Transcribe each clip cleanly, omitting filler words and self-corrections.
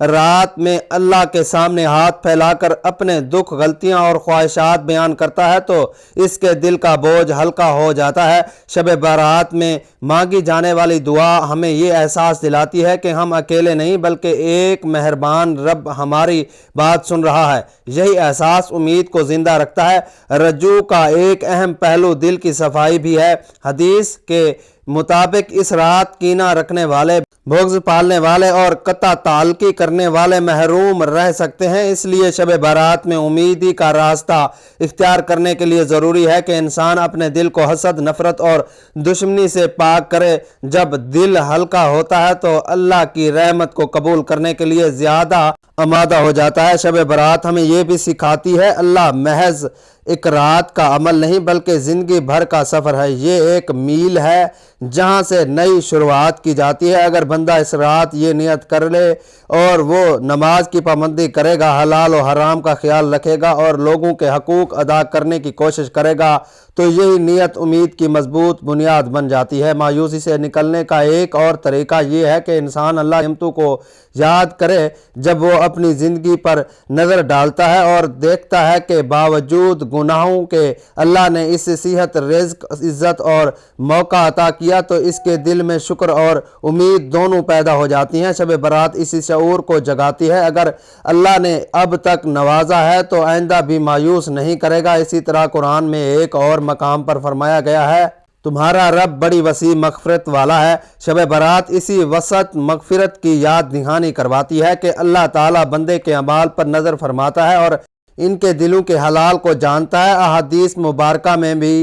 رات میں اللہ کے سامنے ہاتھ پھیلا کر اپنے دکھ، غلطیاں اور خواہشات بیان کرتا ہے تو اس کے دل کا بوجھ ہلکا ہو جاتا ہے۔ شب برات میں مانگی جانے والی دعا ہمیں یہ احساس دلاتی ہے کہ ہم اکیلے نہیں بلکہ ایک مہربان رب ہماری بات سن رہا ہے۔ یہی احساس امید کو زندہ رکھتا ہے۔ رجوع کا ایک اہم پہلو دل کی صفائی بھی ہے۔ حدیث کے مطابق اس رات کینہ رکھنے والے، بغض پالنے والے اور قطع تعلقی کرنے والے محروم رہ سکتے ہیں۔ اس لیے شب برات میں امیدی کا راستہ اختیار کرنے کے لیے ضروری ہے کہ انسان اپنے دل کو حسد، نفرت اور دشمنی سے پاک کرے۔ جب دل ہلکا ہوتا ہے تو اللہ کی رحمت کو قبول کرنے کے لیے زیادہ آمادہ ہو جاتا ہے۔ شب برات ہمیں یہ بھی سکھاتی ہے اللہ محض ایک رات کا عمل نہیں بلکہ زندگی بھر کا سفر ہے۔ یہ ایک میل ہے جہاں سے نئی شروعات کی جاتی ہے۔ اگر بندہ اس رات یہ نیت کر لے اور وہ نماز کی پابندی کرے گا، حلال و حرام کا خیال رکھے گا اور لوگوں کے حقوق ادا کرنے کی کوشش کرے گا تو یہی نیت امید کی مضبوط بنیاد بن جاتی ہے۔ مایوسی سے نکلنے کا ایک اور طریقہ یہ ہے کہ انسان اللہ کی نعمتوں کو یاد کرے۔ جب وہ اپنی زندگی پر نظر ڈالتا ہے اور دیکھتا ہے کہ باوجود گناہوں کے اللہ نے اسے صحت، رزق، عزت اور موقع عطا کیا تو اس کے دل میں شکر اور امید دونوں پیدا ہو جاتی ہیں۔ شب برات اسی شعور کو جگاتی ہے۔ اگر اللہ نے اب تک نوازا ہے تو آئندہ بھی مایوس نہیں کرے گا۔ اسی طرح قرآن میں ایک اور مقام پر فرمایا گیا ہے، تمہارا رب بڑی وسیع مغفرت والا ہے۔ شب برات اسی وسعت مغفرت کی یاد دہانی کرواتی ہے کہ اللہ تعالیٰ بندے کے اعمال پر نظر فرماتا ہے اور ان کے دلوں کے حلال کو جانتا ہے۔ احادیث مبارکہ میں بھی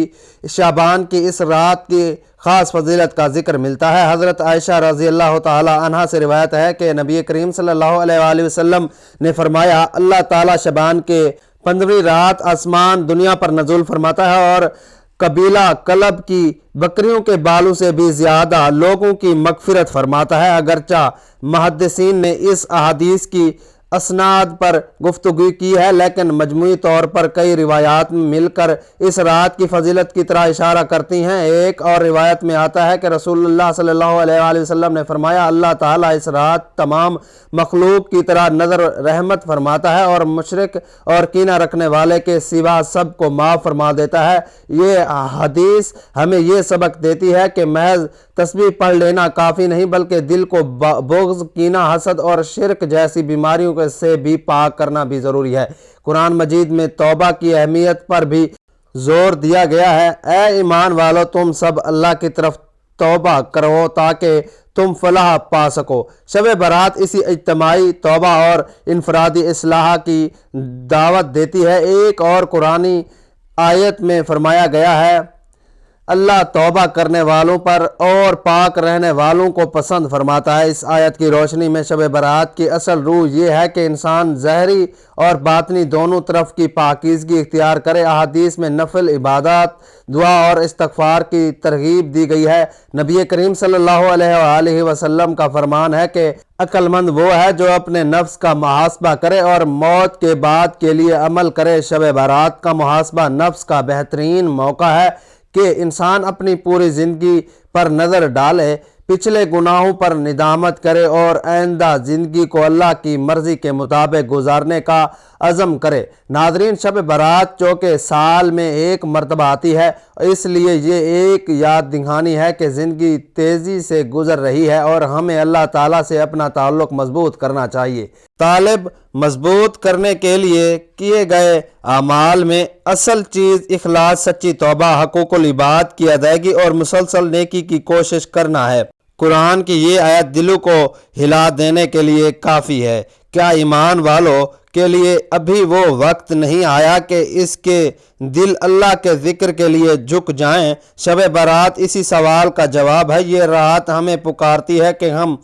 شعبان کی اس رات کی خاص فضیلت کا ذکر ملتا ہے۔ حضرت عائشہ رضی اللہ تعالی عنہا سے روایت ہے کہ نبی کریم صلی اللہ علیہ وآلہ وسلم نے فرمایا، اللہ تعالیٰ شعبان کے 15ویں رات آسمان دنیا پر نزول فرماتا ہے اور قبیلہ کلب کی بکریوں کے بالوں سے بھی زیادہ لوگوں کی مغفرت فرماتا ہے۔ اگرچہ محدثین نے اس احادیث کی اسناد پر گفتگو کی ہے لیکن مجموعی طور پر کئی روایات مل کر اس رات کی فضیلت کی طرح اشارہ کرتی ہیں۔ ایک اور روایت میں آتا ہے کہ رسول اللہ صلی اللہ علیہ وآلہ وسلم نے فرمایا، اللہ تعالیٰ اس رات تمام مخلوق کی طرح نظر رحمت فرماتا ہے اور مشرک اور کینہ رکھنے والے کے سوا سب کو معاف فرما دیتا ہے۔ یہ حدیث ہمیں یہ سبق دیتی ہے کہ محض تسبیح پڑھ لینا کافی نہیں بلکہ دل کو بغض، کینہ، حسد اور شرک جیسی بیماریوں سے بھی پاک کرنا بھی ضروری ہے۔ قرآن مجید میں توبہ کی اہمیت پر بھی زور دیا گیا ہے۔ اے ایمان والو، تم سب اللہ کی طرف توبہ کرو تاکہ تم فلاح پا سکو۔ شب برات اسی اجتماعی توبہ اور انفرادی اصلاح کی دعوت دیتی ہے۔ ایک اور قرآنی آیت میں فرمایا گیا ہے، اللہ توبہ کرنے والوں پر اور پاک رہنے والوں کو پسند فرماتا ہے۔ اس آیت کی روشنی میں شب برات کی اصل روح یہ ہے کہ انسان ظاہری اور باطنی دونوں طرف کی پاکیزگی اختیار کرے۔ احادیث میں نفل عبادات، دعا اور استغفار کی ترغیب دی گئی ہے۔ نبی کریم صلی اللہ علیہ وآلہ وسلم کا فرمان ہے کہ عقل مند وہ ہے جو اپنے نفس کا محاسبہ کرے اور موت کے بعد کے لیے عمل کرے۔ شب برات کا محاسبہ نفس کا بہترین موقع ہے کہ انسان اپنی پوری زندگی پر نظر ڈالے، پچھلے گناہوں پر ندامت کرے اور آئندہ زندگی کو اللہ کی مرضی کے مطابق گزارنے کا عزم کرے۔ ناظرین، شب برات چونکہ سال میں ایک مرتبہ آتی ہے اس لیے یہ ایک یاد دہانی ہے کہ زندگی تیزی سے گزر رہی ہے اور ہمیں اللہ تعالیٰ سے اپنا تعلق مضبوط کرنا چاہیے۔ طالب مضبوط کرنے کے لیے کیے گئے اعمال میں اصل چیز اخلاص، سچی توبہ، حقوق العباد کی ادائیگی اور مسلسل نیکی کی کوشش کرنا ہے۔ قرآن کی یہ آیت دلوں کو ہلا دینے کے لیے کافی ہے۔ کیا ایمان والوں کے لیے ابھی وہ وقت نہیں آیا کہ اس کے دل اللہ کے ذکر کے لیے جھک جائیں؟ شب برات اسی سوال کا جواب ہے۔ یہ رات ہمیں پکارتی ہے کہ ہم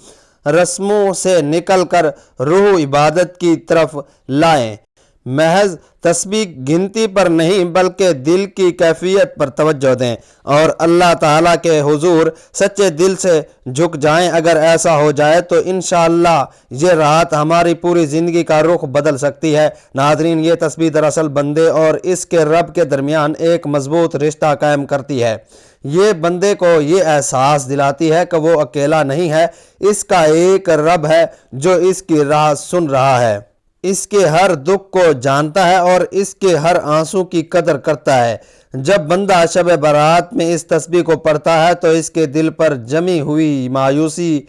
رسموں سے نکل کر روح عبادت کی طرف لائیں، محض تسبیح گنتی پر نہیں بلکہ دل کی کیفیت پر توجہ دیں اور اللہ تعالیٰ کے حضور سچے دل سے جھک جائیں۔ اگر ایسا ہو جائے تو انشاءاللہ یہ رات ہماری پوری زندگی کا رخ بدل سکتی ہے۔ ناظرین، یہ تسبیح دراصل بندے اور اس کے رب کے درمیان ایک مضبوط رشتہ قائم کرتی ہے۔ یہ بندے کو یہ احساس دلاتی ہے کہ وہ اکیلا نہیں ہے، اس کا ایک رب ہے جو اس کی راز سن رہا ہے، اس کے ہر دکھ کو جانتا ہے اور اس کے ہر آنسو کی قدر کرتا ہے۔ جب بندہ شب برات میں اس تسبیح کو پڑھتا ہے تو اس کے دل پر جمی ہوئی مایوسی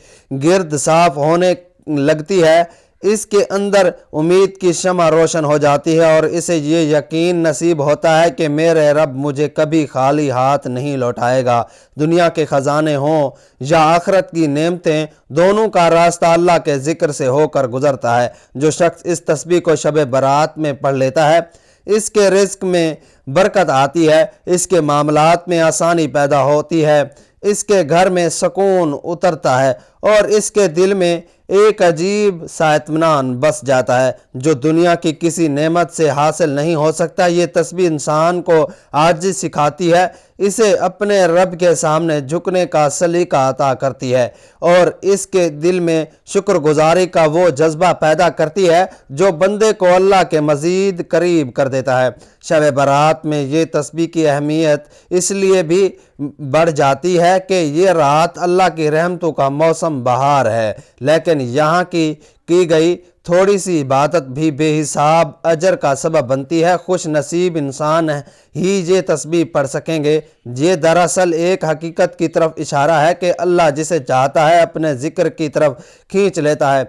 گرد صاف ہونے لگتی ہے، اس کے اندر امید کی شمع روشن ہو جاتی ہے اور اسے یہ یقین نصیب ہوتا ہے کہ میرے رب مجھے کبھی خالی ہاتھ نہیں لوٹائے گا۔ دنیا کے خزانے ہوں یا آخرت کی نعمتیں، دونوں کا راستہ اللہ کے ذکر سے ہو کر گزرتا ہے۔ جو شخص اس تسبیح کو شب برات میں پڑھ لیتا ہے، اس کے رزق میں برکت آتی ہے، اس کے معاملات میں آسانی پیدا ہوتی ہے، اس کے گھر میں سکون اترتا ہے اور اس کے دل میں ایک عجیب سا اطمینان بس جاتا ہے جو دنیا کی کسی نعمت سے حاصل نہیں ہو سکتا۔ یہ تسبیح انسان کو عاجزی سکھاتی ہے، اسے اپنے رب کے سامنے جھکنے کا سلیقہ عطا کرتی ہے اور اس کے دل میں شکر گزاری کا وہ جذبہ پیدا کرتی ہے جو بندے کو اللہ کے مزید قریب کر دیتا ہے۔ شب برات میں یہ تسبیح کی اہمیت اس لیے بھی بڑھ جاتی ہے کہ یہ رات اللہ کی رحمتوں کا موسم بہار ہے، لیکن یہاں کی گئی تھوڑی سی عبادت بھی بے حساب اجر کا سبب بنتی ہے۔ خوش نصیب انسان ہی یہ تسبیح پڑھ سکیں گے۔ یہ دراصل ایک حقیقت کی طرف اشارہ ہے کہ اللہ جسے چاہتا ہے اپنے ذکر کی طرف کھینچ لیتا ہے۔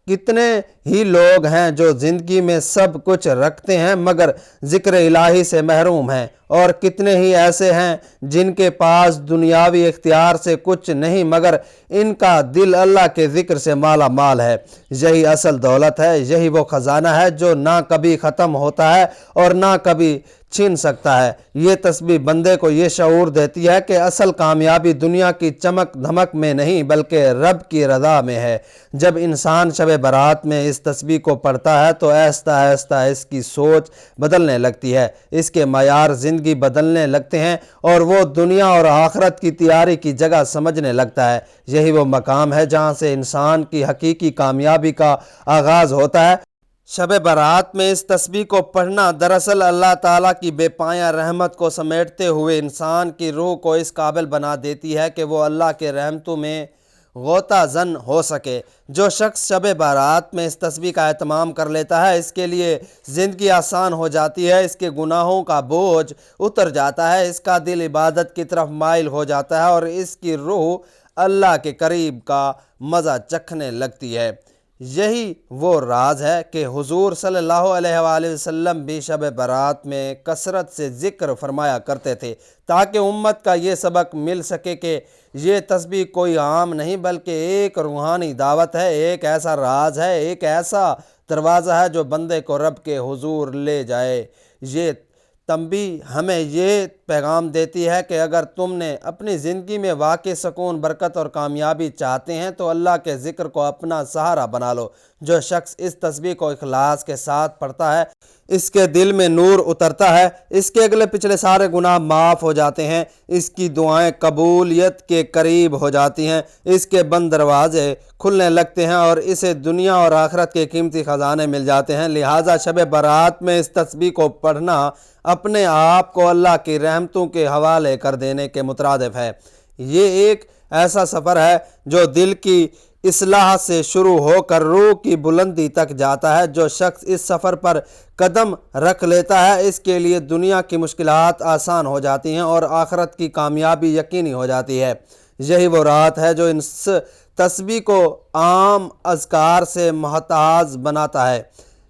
کتنے ہی لوگ ہیں جو زندگی میں سب کچھ رکھتے ہیں مگر ذکر الہی سے محروم ہیں، اور کتنے ہی ایسے ہیں جن کے پاس دنیاوی اختیار سے کچھ نہیں مگر ان کا دل اللہ کے ذکر سے مالا مال ہے۔ یہی اصل دولت ہے، یہی وہ خزانہ ہے جو نہ کبھی ختم ہوتا ہے اور نہ کبھی چھن سکتا ہے۔ یہ تسبیح بندے کو یہ شعور دیتی ہے کہ اصل کامیابی دنیا کی چمک دھمک میں نہیں بلکہ رب کی رضا میں ہے۔ جب انسان شب برات میں اس تسبیح کو پڑھتا ہے تو آہستہ آہستہ اس کی سوچ بدلنے لگتی ہے، اس کے معیار زندگی بدلنے لگتے ہیں اور وہ دنیا اور آخرت کی تیاری کی جگہ سمجھنے لگتا ہے۔ یہی وہ مقام ہے جہاں سے انسان کی حقیقی کامیابی کا آغاز ہوتا ہے۔ شب برات میں اس تسبیح کو پڑھنا دراصل اللہ تعالیٰ کی بے پایہ رحمت کو سمیٹتے ہوئے انسان کی روح کو اس قابل بنا دیتی ہے کہ وہ اللہ کے رحمتوں میں غوطہ زن ہو سکے۔ جو شخص شب برات میں اس تسبیح کا اہتمام کر لیتا ہے، اس کے لیے زندگی آسان ہو جاتی ہے، اس کے گناہوں کا بوجھ اتر جاتا ہے، اس کا دل عبادت کی طرف مائل ہو جاتا ہے اور اس کی روح اللہ کے قریب کا مزہ چکھنے لگتی ہے۔ یہی وہ راز ہے کہ حضور صلی اللہ علیہ وآلہ وسلم بھی شب برات میں کثرت سے ذکر فرمایا کرتے تھے تاکہ امت کا یہ سبق مل سکے کہ یہ تسبیح کوئی عام نہیں بلکہ ایک روحانی دعوت ہے، ایک ایسا راز ہے، ایک ایسا دروازہ ہے جو بندے کو رب کے حضور لے جائے۔ یہ تنبیہ ہمیں یہ پیغام دیتی ہے کہ اگر تم نے اپنی زندگی میں واقعی سکون، برکت اور کامیابی چاہتے ہیں تو اللہ کے ذکر کو اپنا سہارا بنا لو۔ جو شخص اس تسبیح کو اخلاص کے ساتھ پڑھتا ہے، اس کے دل میں نور اترتا ہے، اس کے اگلے پچھلے سارے گناہ معاف ہو جاتے ہیں، اس کی دعائیں قبولیت کے قریب ہو جاتی ہیں، اس کے بند دروازے کھلنے لگتے ہیں اور اسے دنیا اور آخرت کے قیمتی خزانے مل جاتے ہیں۔ لہٰذا شب برات میں اس تسبیح کو پڑھنا اپنے آپ کو اللہ کی رحمتوں کے حوالے کر دینے کے مترادف ہے۔ یہ ایک ایسا سفر ہے جو دل کی اصلاح سے شروع ہو کر روح کی بلندی تک جاتا ہے۔ جو شخص اس سفر پر قدم رکھ لیتا ہے، اس کے لیے دنیا کی مشکلات آسان ہو جاتی ہیں اور آخرت کی کامیابی یقینی ہو جاتی ہے۔ یہی وہ رات ہے جو اس تسبیح کو عام اذکار سے محتاج بناتا ہے،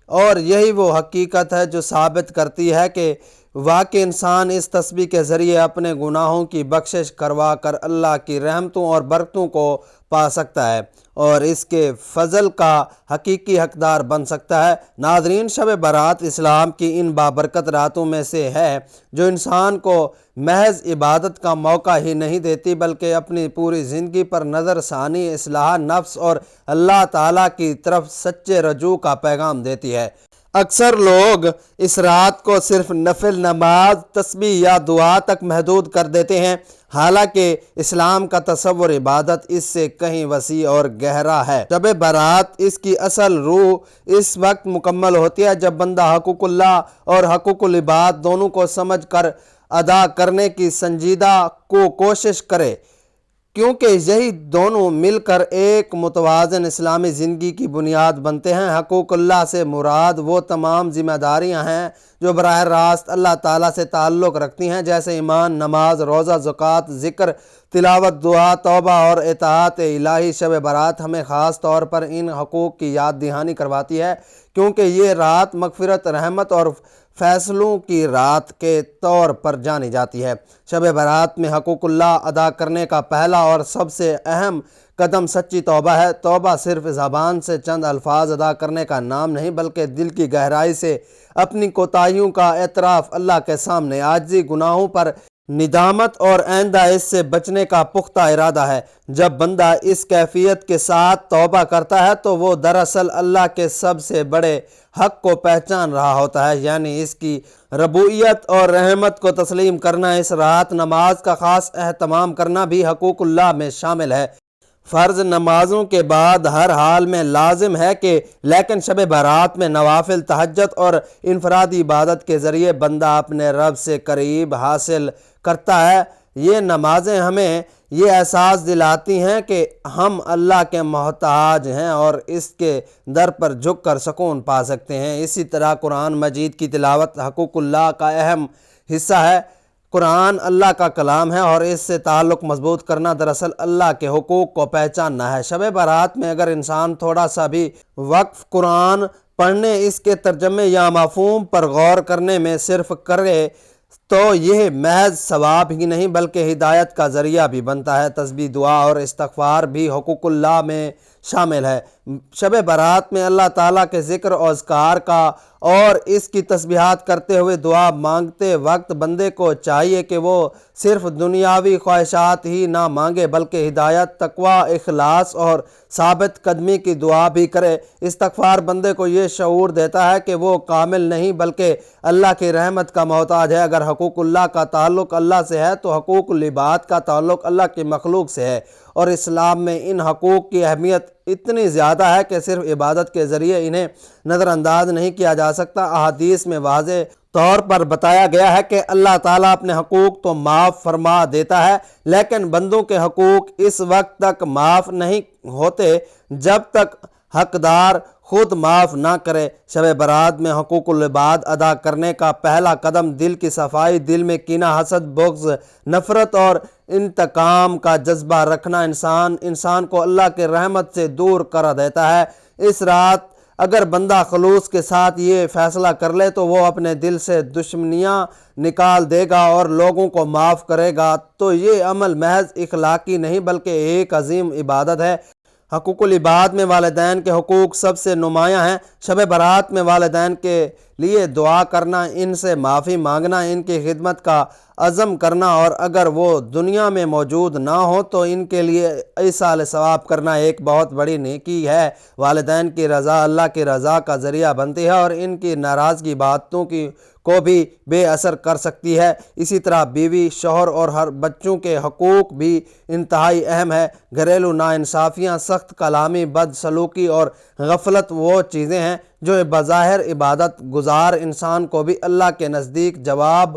اور یہی وہ حقیقت ہے جو ثابت کرتی ہے کہ واقعی انسان اس تسبیح کے ذریعے اپنے گناہوں کی بخشش کروا کر اللہ کی رحمتوں اور برکتوں کو پا سکتا ہے اور اس کے فضل کا حقیقی حقدار بن سکتا ہے۔ ناظرین، شب برات اسلام کی ان بابرکت راتوں میں سے ہے جو انسان کو محض عبادت کا موقع ہی نہیں دیتی بلکہ اپنی پوری زندگی پر نظر ثانی، اصلاح نفس اور اللہ تعالیٰ کی طرف سچے رجوع کا پیغام دیتی ہے۔ اکثر لوگ اس رات کو صرف نفل نماز، تسبیح یا دعا تک محدود کر دیتے ہیں، حالانکہ اسلام کا تصور عبادت اس سے کہیں وسیع اور گہرا ہے۔ شب برات اس کی اصل روح اس وقت مکمل ہوتی ہے جب بندہ حقوق اللہ اور حقوق العباد دونوں کو سمجھ کر ادا کرنے کی سنجیدہ کوشش کرے، کیونکہ یہی دونوں مل کر ایک متوازن اسلامی زندگی کی بنیاد بنتے ہیں۔ حقوق اللہ سے مراد وہ تمام ذمہ داریاں ہیں جو براہ راست اللہ تعالیٰ سے تعلق رکھتی ہیں، جیسے ایمان، نماز، روزہ، زکوٰۃ، ذکر، تلاوت، دعا، توبہ اور اطاعت الہی۔ شب برات ہمیں خاص طور پر ان حقوق کی یاد دہانی کرواتی ہے، کیونکہ یہ رات مغفرت، رحمت اور فیصلوں کی رات کے طور پر جانی جاتی ہے۔ شب برات میں حقوق اللہ ادا کرنے کا پہلا اور سب سے اہم قدم سچی توبہ ہے۔ توبہ صرف زبان سے چند الفاظ ادا کرنے کا نام نہیں، بلکہ دل کی گہرائی سے اپنی کوتاہیوں کا اعتراف، اللہ کے سامنے عاجزی، گناہوں پر ندامت اور آئندہ اس سے بچنے کا پختہ ارادہ ہے۔ جب بندہ اس کیفیت کے ساتھ توبہ کرتا ہے تو وہ دراصل اللہ کے سب سے بڑے حق کو پہچان رہا ہوتا ہے، یعنی اس کی ربوبیت اور رحمت کو تسلیم کرنا۔ اس رات نماز کا خاص اہتمام کرنا بھی حقوق اللہ میں شامل ہے۔ فرض نمازوں کے بعد ہر حال میں لازم ہے لیکن شب برات میں نوافل، تہجد اور انفرادی عبادت کے ذریعے بندہ اپنے رب سے قریب حاصل کرتا ہے۔ یہ نمازیں ہمیں یہ احساس دلاتی ہیں کہ ہم اللہ کے محتاج ہیں اور اس کے در پر جھک کر سکون پا سکتے ہیں۔ اسی طرح قرآن مجید کی تلاوت حقوق اللہ کا اہم حصہ ہے۔ قرآن اللہ کا کلام ہے اور اس سے تعلق مضبوط کرنا دراصل اللہ کے حقوق کو پہچاننا ہے۔ شب برات میں اگر انسان تھوڑا سا بھی وقف قرآن پڑھنے، اس کے ترجمے یا مفہوم پر غور کرنے میں صرف کرے تو یہ محض ثواب ہی نہیں بلکہ ہدایت کا ذریعہ بھی بنتا ہے۔ تسبیح، دعا اور استغفار بھی حقوق اللہ میں شامل ہے۔ شب برات میں اللہ تعالیٰ کے ذکر و اذکار کا اور اس کی تسبیحات کرتے ہوئے دعا مانگتے وقت بندے کو چاہیے کہ وہ صرف دنیاوی خواہشات ہی نہ مانگے بلکہ ہدایت، تقوی، اخلاص اور ثابت قدمی کی دعا بھی کرے۔ استغفار بندے کو یہ شعور دیتا ہے کہ وہ کامل نہیں بلکہ اللہ کی رحمت کا محتاج ہے۔ اگر حقوق اللہ کا تعلق اللہ سے ہے تو حقوق العباد کا تعلق اللہ کی مخلوق سے ہے، اور اسلام میں ان حقوق کی اہمیت اتنی زیادہ ہے کہ صرف عبادت کے ذریعے انہیں نظر انداز نہیں کیا جا سکتا۔ احادیث میں واضح طور پر بتایا گیا ہے کہ اللہ تعالیٰ اپنے حقوق تو معاف فرما دیتا ہے، لیکن بندوں کے حقوق اس وقت تک معاف نہیں ہوتے جب تک حقدار خود معاف نہ کرے۔ شب برات میں حقوق العباد ادا کرنے کا پہلا قدم دل کی صفائی، دل میں کینہ، حسد، بغض، نفرت اور انتقام کا جذبہ رکھنا انسان کو اللہ کے رحمت سے دور کر دیتا ہے۔ اس رات اگر بندہ خلوص کے ساتھ یہ فیصلہ کر لے تو وہ اپنے دل سے دشمنیاں نکال دے گا اور لوگوں کو معاف کرے گا، تو یہ عمل محض اخلاقی نہیں بلکہ ایک عظیم عبادت ہے۔ حقوق العباد میں والدین کے حقوق سب سے نمایاں ہیں۔ شب برات میں والدین کے لیے دعا کرنا، ان سے معافی مانگنا، ان کی خدمت کا عزم کرنا اور اگر وہ دنیا میں موجود نہ ہوں تو ان کے لیے ایصال ثواب کرنا ایک بہت بڑی نیکی ہے۔ والدین کی رضا اللہ کی رضا کا ذریعہ بنتی ہے اور ان کی ناراضگی باتوں کو بھی بے اثر کر سکتی ہے۔ اسی طرح بیوی، شوہر اور ہر بچوں کے حقوق بھی انتہائی اہم ہے۔ گھریلو ناانصافیاں، سخت کلامی، بد سلوکی اور غفلت وہ چیزیں ہیں جو بظاہر عبادت گزار انسان کو بھی اللہ کے نزدیک جواب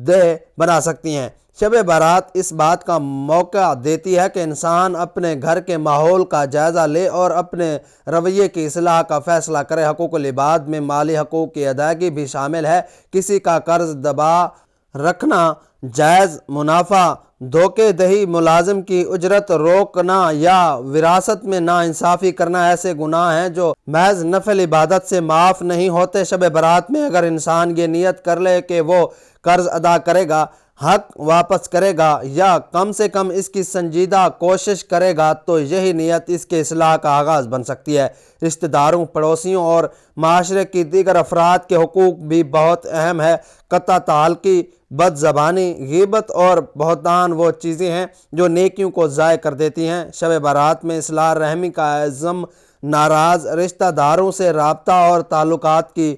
دہ بنا سکتی ہیں۔ شب برات اس بات کا موقع دیتی ہے کہ انسان اپنے گھر کے ماحول کا جائزہ لے اور اپنے رویے کی اصلاح کا فیصلہ کرے۔ حقوق العباد میں مالی حقوق کی ادائیگی بھی شامل ہے۔ کسی کا قرض دبا رکھنا، جائز منافع، دھوکے دہی، ملازم کی اجرت روکنا یا وراثت میں ناانصافی کرنا ایسے گناہ ہیں جو محض نفل عبادت سے معاف نہیں ہوتے۔ شب برات میں اگر انسان یہ نیت کر لے کہ وہ قرض ادا کرے گا، حق واپس کرے گا یا کم سے کم اس کی سنجیدہ کوشش کرے گا تو یہی نیت اس کے اصلاح کا آغاز بن سکتی ہے۔ رشتہ داروں، پڑوسیوں اور معاشرے کی دیگر افراد کے حقوق بھی بہت اہم ہے۔ قطع تعلقی، بد زبانی، غیبت اور بہتان وہ چیزیں ہیں جو نیکیوں کو ضائع کر دیتی ہیں۔ شب برات میں اصلاح رحمی کا عزم ناراض رشتہ داروں سے رابطہ اور تعلقات کی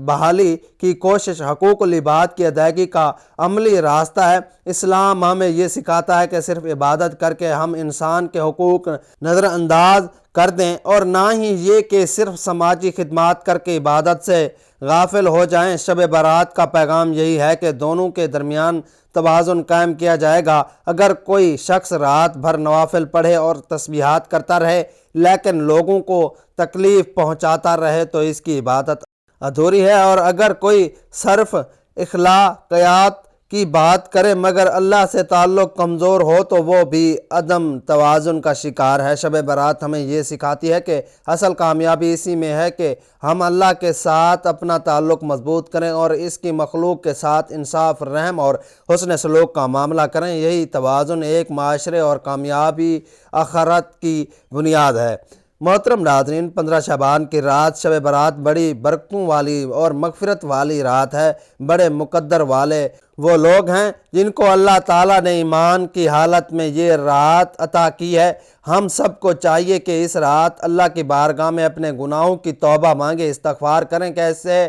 بحالی کی کوشش حقوق العباد کی ادائیگی کا عملی راستہ ہے۔ اسلام ہمیں یہ سکھاتا ہے کہ صرف عبادت کر کے ہم انسان کے حقوق نظر انداز کر دیں، اور نہ ہی یہ کہ صرف سماجی خدمات کر کے عبادت سے غافل ہو جائیں۔ شب برات کا پیغام یہی ہے کہ دونوں کے درمیان توازن قائم کیا جائے گا۔ اگر کوئی شخص رات بھر نوافل پڑھے اور تسبیحات کرتا رہے لیکن لوگوں کو تکلیف پہنچاتا رہے تو اس کی عبادت ادھوری ہے، اور اگر کوئی صرف اخلاقیات کی بات کرے مگر اللہ سے تعلق کمزور ہو تو وہ بھی عدم توازن کا شکار ہے۔ شب برات ہمیں یہ سکھاتی ہے کہ اصل کامیابی اسی میں ہے کہ ہم اللہ کے ساتھ اپنا تعلق مضبوط کریں اور اس کی مخلوق کے ساتھ انصاف، رحم اور حسن سلوک کا معاملہ کریں۔ یہی توازن ایک معاشرے اور کامیابی آخرت کی بنیاد ہے۔ محترم ناظرین، 15 شعبان کی رات شب برات بڑی برکتوں والی اور مغفرت والی رات ہے۔ بڑے مقدر والے وہ لوگ ہیں جن کو اللہ تعالیٰ نے ایمان کی حالت میں یہ رات عطا کی ہے۔ ہم سب کو چاہیے کہ اس رات اللہ کی بارگاہ میں اپنے گناہوں کی توبہ مانگیں، استغفار کریں۔ کیسے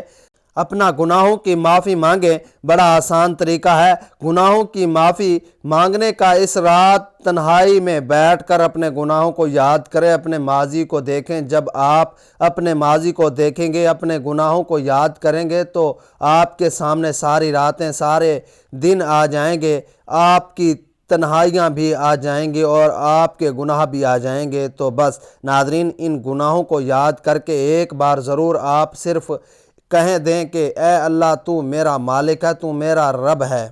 اپنا گناہوں کی معافی مانگیں؟ بڑا آسان طریقہ ہے۔ گناہوں کی معافی مانگنے کا اس رات تنہائی میں بیٹھ کر اپنے گناہوں کو یاد کریں، اپنے ماضی کو دیکھیں۔ جب آپ اپنے ماضی کو دیکھیں گے، اپنے گناہوں کو یاد کریں گے تو آپ کے سامنے ساری راتیں، سارے دن آ جائیں گے، آپ کی تنہائیاں بھی آ جائیں گی اور آپ کے گناہ بھی آ جائیں گے۔ تو بس ناظرین، ان گناہوں کو یاد کر کے ایک بار ضرور آپ صرف کہہ دیں کہ اے اللہ، تو میرا مالک ہے، تو میرا رب ہے۔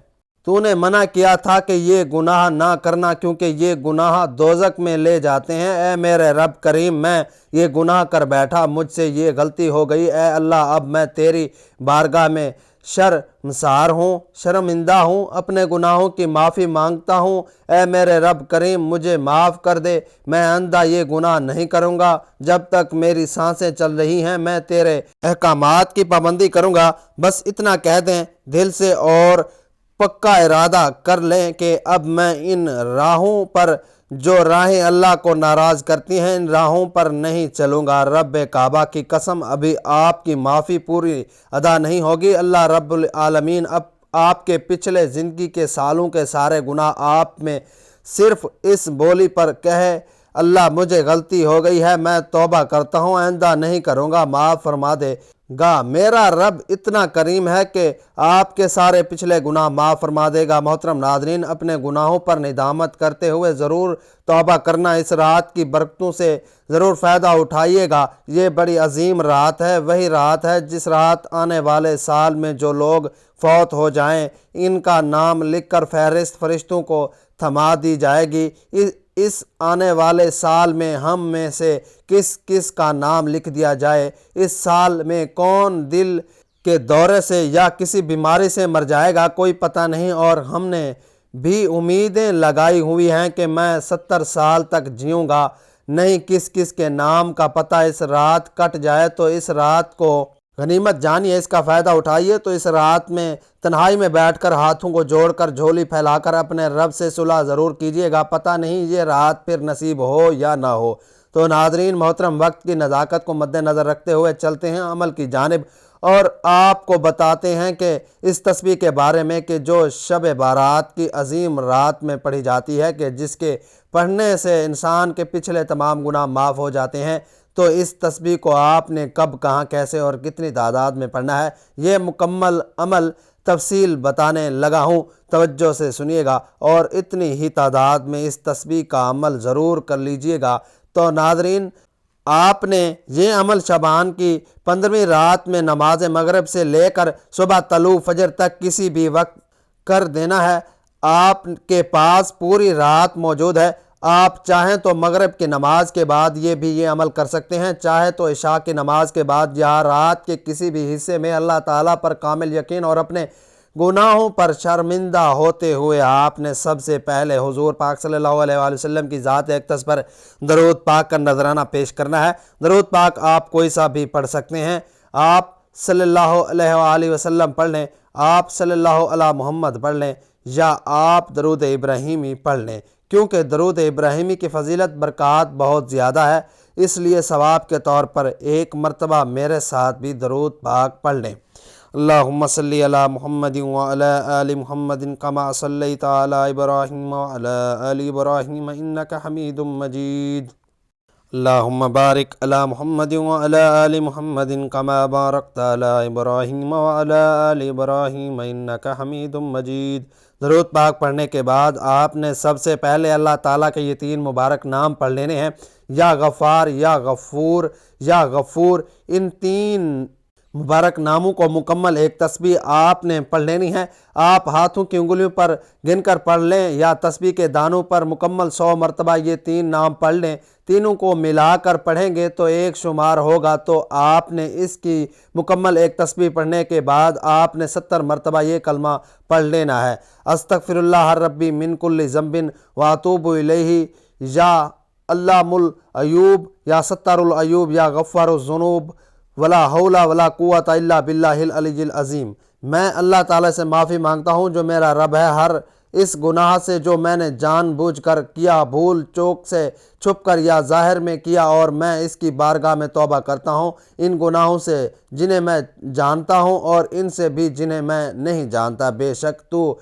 تو نے منع کیا تھا کہ یہ گناہ نہ کرنا کیونکہ یہ گناہ دوزخ میں لے جاتے ہیں۔ اے میرے رب کریم، میں یہ گناہ کر بیٹھا، مجھ سے یہ غلطی ہو گئی۔ اے اللہ، اب میں تیری بارگاہ میں شرمندہ ہوں، اپنے گناہوں کی معافی مانگتا ہوں۔ اے میرے رب کریم، مجھے معاف کر دے۔ میں آئندہ یہ گناہ نہیں کروں گا۔ جب تک میری سانسیں چل رہی ہیں میں تیرے احکامات کی پابندی کروں گا۔ بس اتنا کہہ دیں دل سے اور پکا ارادہ کر لیں کہ اب میں ان راہوں پر جو راہیں اللہ کو ناراض کرتی ہیں، ان راہوں پر نہیں چلوں گا۔ رب کعبہ کی قسم، ابھی آپ کی معافی پوری ادا نہیں ہوگی۔ اللہ رب العالمین اب آپ کے پچھلے زندگی کے سالوں کے سارے گناہ آپ میں صرف اس بولی پر کہے اللہ مجھے غلطی ہو گئی ہے، میں توبہ کرتا ہوں، آئندہ نہیں کروں گا، معاف فرما دے گا۔ میرا رب اتنا کریم ہے کہ آپ کے سارے پچھلے گناہ معاف فرما دے گا۔ محترم ناظرین، اپنے گناہوں پر ندامت کرتے ہوئے ضرور توبہ کرنا، اس رات کی برکتوں سے ضرور فائدہ اٹھائیے گا۔ یہ بڑی عظیم رات ہے، وہی رات ہے جس رات آنے والے سال میں جو لوگ فوت ہو جائیں ان کا نام لکھ کر فہرست فرشتوں کو تھما دی جائے گی۔ اس آنے والے سال میں ہم میں سے کس کس کا نام لکھ دیا جائے، اس سال میں کون دل کے دورے سے یا کسی بیماری سے مر جائے گا، کوئی پتہ نہیں، اور ہم نے بھی امیدیں لگائی ہوئی ہیں کہ میں 70 سال تک جیوں گا، نہیں کس کس کے نام کا پتہ۔ اس رات کٹ جائے تو اس رات کو غنیمت جانیے، اس کا فائدہ اٹھائیے۔ تو اس رات میں تنہائی میں بیٹھ کر ہاتھوں کو جوڑ کر جھولی پھیلا کر اپنے رب سے صلح ضرور کیجیے گا، پتہ نہیں یہ رات پھر نصیب ہو یا نہ ہو۔ تو ناظرین محترم، وقت کی نزاکت کو مد نظر رکھتے ہوئے چلتے ہیں عمل کی جانب، اور آپ کو بتاتے ہیں کہ اس تسبیح کے بارے میں کہ جو شب بارات کی عظیم رات میں پڑھی جاتی ہے، کہ جس کے پڑھنے سے انسان کے پچھلے تمام گناہ معاف ہو جاتے ہیں۔ تو اس تسبیح کو آپ نے کب، کہاں، کیسے اور کتنی تعداد میں پڑھنا ہے، یہ مکمل عمل تفصیل بتانے لگا ہوں، توجہ سے سنیے گا اور اتنی ہی تعداد میں اس تسبیح کا عمل ضرور کر لیجئے گا۔ تو ناظرین، آپ نے یہ عمل شعبان کی 15ویں رات میں نماز مغرب سے لے کر صبح طلوع فجر تک کسی بھی وقت کر دینا ہے۔ آپ کے پاس پوری رات موجود ہے۔ آپ چاہیں تو مغرب کی نماز کے بعد یہ عمل کر سکتے ہیں، چاہے تو عشاء کی نماز کے بعد، یا رات کے کسی بھی حصے میں اللہ تعالیٰ پر کامل یقین اور اپنے گناہوں پر شرمندہ ہوتے ہوئے آپ نے سب سے پہلے حضور پاک صلی اللہ علیہ وآلہ وسلم کی ذات اقدس پر درود پاک کا نذرانہ پیش کرنا ہے۔ درود پاک آپ کوئی سا بھی پڑھ سکتے ہیں، آپ صلی اللہ علیہ وآلہ وسلم پڑھ لیں، آپ صلی اللہ علی محمد پڑھ لیں، یا آپ درود ابراہیمی پڑھ لیں، کیونکہ درود ابراہیمی کی فضیلت برکات بہت زیادہ ہے۔ اس لیے ثواب کے طور پر ایک مرتبہ میرے ساتھ بھی درود پاک پڑھ لیں۔ اللہم صلی علی محمد وعلی آل محمد کما صلیت علی ابراہیم وعلی آل ابراہیم انک حمید مجید۔ اللہم بارک علی محمد وعلی آل محمد کما بارکت علی ابراہیم وعلی آل ابراہیم انک حمید مجید۔ درود پاک پڑھنے کے بعد آپ نے سب سے پہلے اللہ تعالیٰ کے یہ 3 مبارک نام پڑھ لینے ہیں، یا غفار، یا غفور، یا غفور۔ ان 3 مبارک ناموں کو مکمل ایک تسبیح آپ نے پڑھ لینی ہے۔ آپ ہاتھوں کی انگلیوں پر گن کر پڑھ لیں یا تسبیح کے دانوں پر مکمل 100 مرتبہ یہ 3 نام پڑھ لیں۔ تینوں کو ملا کر پڑھیں گے تو ایک شمار ہوگا، تو آپ نے اس کی مکمل ایک تسبیح پڑھنے کے بعد آپ نے 70 مرتبہ یہ کلمہ پڑھ لینا ہے، استغفر اللہ ربی من کل ذنب واتوب الیہ، یا علام الغیوب، یا ستار العیوب، یا غفار الذنوب، ولا حول ولا قوت الا باللہ العلی العظیم۔ میں اللہ تعالیٰ سے معافی مانگتا ہوں جو میرا رب ہے، ہر اس گناہ سے جو میں نے جان بوجھ کر کیا، بھول چوک سے چھپ کر یا ظاہر میں کیا، اور میں اس کی بارگاہ میں توبہ کرتا ہوں ان گناہوں سے جنہیں میں جانتا ہوں اور ان سے بھی جنہیں میں نہیں جانتا۔ بے شک تو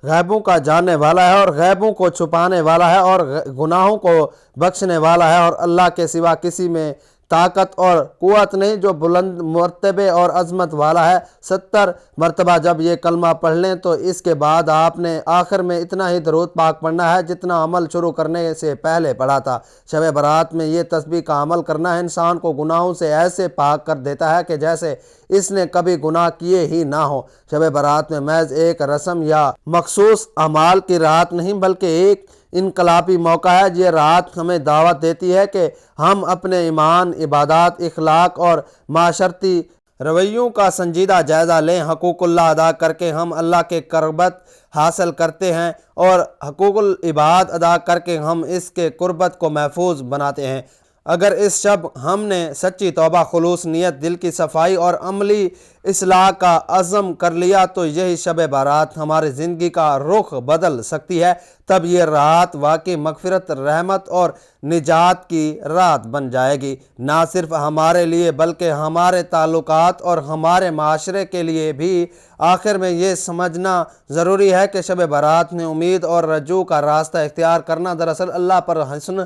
غیبوں کا جاننے والا ہے اور غیبوں کو چھپانے والا ہے اور گناہوں کو بخشنے والا ہے، اور اللہ کے سوا کسی میں طاقت اور قوت نہیں جو بلند مرتبے اور عظمت والا ہے۔ 70 مرتبہ جب یہ کلمہ پڑھ لیں تو اس کے بعد آپ نے آخر میں اتنا ہی درود پاک پڑھنا ہے جتنا عمل شروع کرنے سے پہلے پڑھا تھا۔ شب برات میں یہ تسبیح کا عمل کرنا ہے انسان کو گناہوں سے ایسے پاک کر دیتا ہے کہ جیسے اس نے کبھی گناہ کیے ہی نہ ہو۔ شب برات میں محض ایک رسم یا مخصوص اعمال کی رات نہیں بلکہ ایک انقلابی موقع ہے۔ یہ رات ہمیں دعوت دیتی ہے کہ ہم اپنے ایمان، عبادات، اخلاق اور معاشرتی رویوں کا سنجیدہ جائزہ لیں۔ حقوق اللہ ادا کر کے ہم اللہ کے قربت حاصل کرتے ہیں اور حقوق العباد ادا کر کے ہم اس کے قربت کو محفوظ بناتے ہیں۔ اگر اس شب ہم نے سچی توبہ، خلوص نیت، دل کی صفائی اور عملی اصلاح کا عزم کر لیا تو یہی شب بارات ہماری زندگی کا رخ بدل سکتی ہے۔ تب یہ رات واقعی مغفرت، رحمت اور نجات کی رات بن جائے گی، نہ صرف ہمارے لیے بلکہ ہمارے تعلقات اور ہمارے معاشرے کے لیے بھی۔ آخر میں یہ سمجھنا ضروری ہے کہ شب بارات میں امید اور رجوع کا راستہ اختیار کرنا دراصل اللہ پر حسن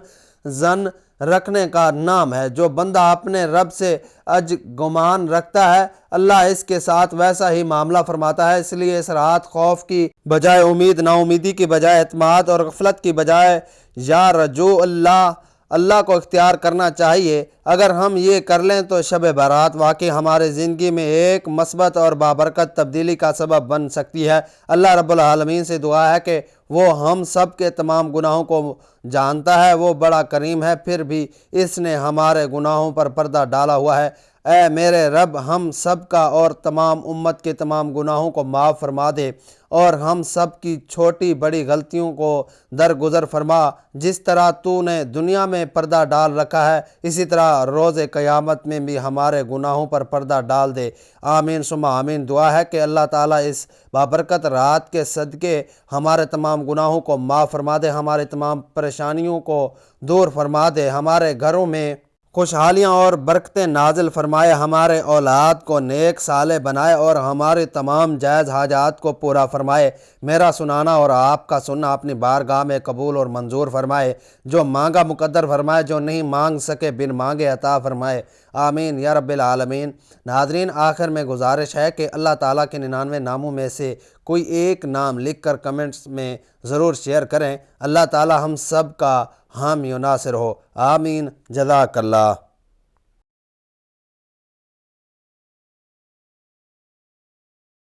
ظن رکھنے کا نام ہے۔ جو بندہ اپنے رب سے گمان رکھتا ہے اللہ اس کے ساتھ ویسا ہی معاملہ فرماتا ہے۔ اس لیے اس رات خوف کی بجائے امید، نا امیدی کی بجائے اعتماد اور غفلت کی بجائے یا رجوع اللہ کو اختیار کرنا چاہیے۔ اگر ہم یہ کر لیں تو شب بارات واقعی ہمارے زندگی میں ایک مثبت اور بابرکت تبدیلی کا سبب بن سکتی ہے۔ اللہ رب العالمین سے دعا ہے کہ وہ ہم سب کے تمام گناہوں کو جانتا ہے، وہ بڑا کریم ہے، پھر بھی اس نے ہمارے گناہوں پر پردہ ڈالا ہوا ہے۔ اے میرے رب، ہم سب کا اور تمام امت کے تمام گناہوں کو معاف فرما دے اور ہم سب کی چھوٹی بڑی غلطیوں کو درگزر فرما۔ جس طرح تو نے دنیا میں پردہ ڈال رکھا ہے اسی طرح روز قیامت میں بھی ہمارے گناہوں پر پردہ ڈال دے۔ آمین ثم آمین۔ دعا ہے کہ اللہ تعالیٰ اس بابرکت رات کے صدقے ہمارے تمام گناہوں کو معاف فرما دے، ہمارے تمام پریشانیوں کو دور فرما دے، ہمارے گھروں میں خوشحالیاں اور برکتیں نازل فرمائے، ہمارے اولاد کو نیک صالح بنائے اور ہمارے تمام جائز حاجات کو پورا فرمائے۔ میرا سنانا اور آپ کا سننا اپنی بارگاہ میں قبول اور منظور فرمائے۔ جو مانگا مقدر فرمائے، جو نہیں مانگ سکے بن مانگے عطا فرمائے۔ آمین یا رب العالمین۔ ناظرین، آخر میں گزارش ہے کہ اللہ تعالیٰ کے 99 ناموں میں سے کوئی ایک نام لکھ کر کمنٹس میں ضرور شیئر کریں۔ اللہ تعالیٰ ہم سب کا حامی و ناصر ہو۔ آمین۔ جزاک اللہ۔